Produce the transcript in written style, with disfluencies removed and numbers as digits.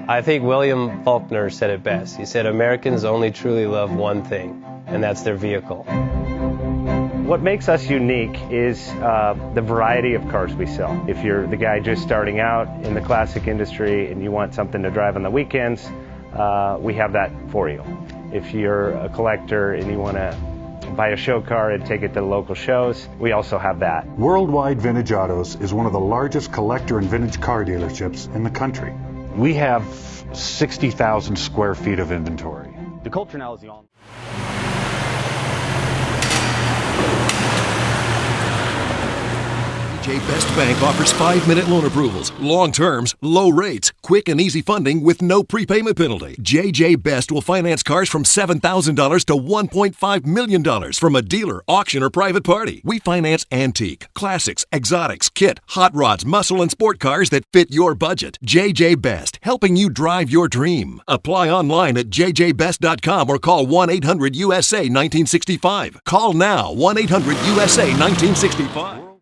I think William Faulkner said it best. He said, Americans only truly love one thing, and that's their vehicle. What makes us unique is the variety of cars we sell. If you're the guy just starting out in the classic industry and you want something to drive on the weekends, we have that for you. If you're a collector and you want to buy a show car and take it to the local shows, we also have that. Worldwide Vintage Autos is one of the largest collector and vintage car dealerships in the country. We have 60,000 square feet of inventory. The culture now is the on. JJ Best Bank offers 5-minute loan approvals, long terms, low rates, quick and easy funding with no prepayment penalty. JJ Best will finance cars from $7,000 to $1.5 million from a dealer, auction, or private party. We finance antique, classics, exotics, kit, hot rods, muscle, and sport cars that fit your budget. JJ Best, helping you drive your dream. Apply online at jjbest.com or call 1-800-USA-1965. Call now, 1-800-USA-1965.